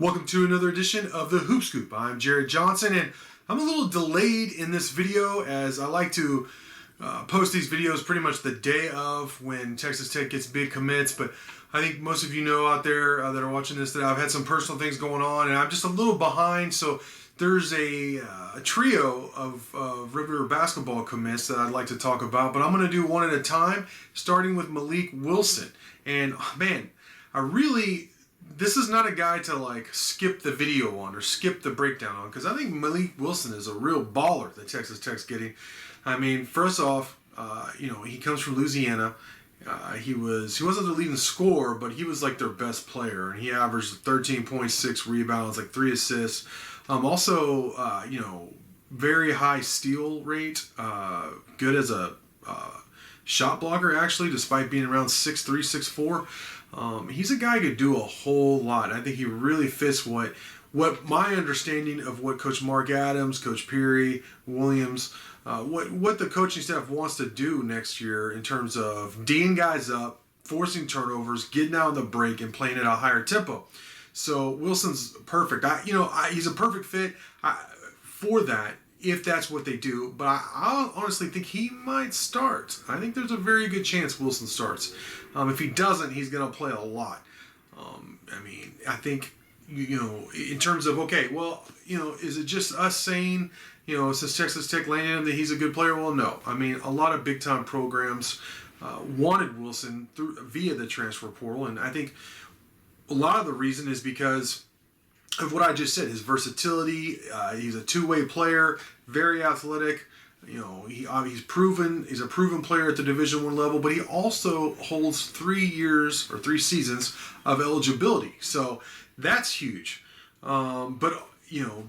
Welcome to another edition of the Hoop Scoop. I'm Jarret Johnson, and I'm a little delayed in this video as I like to post these videos pretty much the day of when Texas Tech gets big commits. But I think most of you know out there that are watching this that I've had some personal things going on, and I'm just a little behind. So there's a trio of River basketball commits that I'd like to talk about, but I'm going to do one at a time, starting with Mylik Wilson. And man, this is not a guy to like skip the video on or skip the breakdown on, because I think Mylik Wilson is a real baller that Texas Tech's getting. I mean, first off, he comes from Louisiana. He wasn't their leading scorer, but he was like their best player, and he averaged 13.6 rebounds, like 3 assists. Very high steal rate. Good as a shot blocker, actually, despite being around 6'3", 6'4". He's a guy who could do a whole lot. I think he really fits what my understanding of what Coach Mark Adams, Coach Peary, Williams, what the coaching staff wants to do next year in terms of D'ing guys up, forcing turnovers, getting out on the break, and playing at a higher tempo. So Wilson's perfect. He's a perfect fit for that, if that's what they do. But I honestly think he might start. I think there's a very good chance Wilson starts. If he doesn't, he's going to play a lot. I think, in terms of, is it just us saying, since Texas Tech landed him that he's a good player? Well, no. I mean, a lot of big-time programs wanted Wilson via the transfer portal, and I think a lot of the reason is because of what I just said, his versatility. He's a two-way player, very athletic. He's a proven player at the Division I level, but he also holds 3 seasons of eligibility. So that's huge.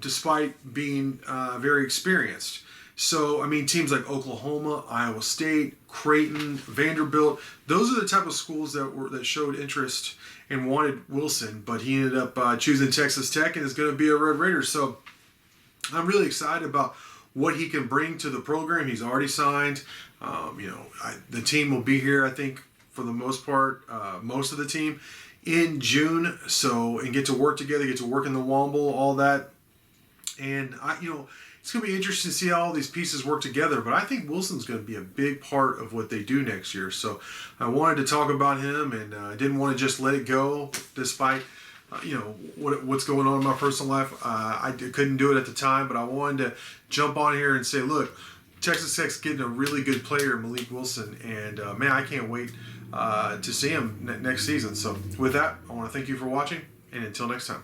Despite being very experienced. So, teams like Oklahoma, Iowa State, Creighton, Vanderbilt, those are the type of schools that showed interest and wanted Wilson, but he ended up choosing Texas Tech and is going to be a Red Raider. So I'm really excited about what he can bring to the program. He's already signed. The team will be here, I think, for the most part, most of the team, in June. And get to work together, get to work in the Womble, all that. And it's going to be interesting to see how all these pieces work together, but I think Wilson's going to be a big part of what they do next year. So I wanted to talk about him, and I didn't want to just let it go despite, what's going on in my personal life. I couldn't do it at the time, but I wanted to jump on here and say, look, Texas Tech's getting a really good player, Mylik Wilson, and I can't wait to see him next season. So with that, I want to thank you for watching, and until next time.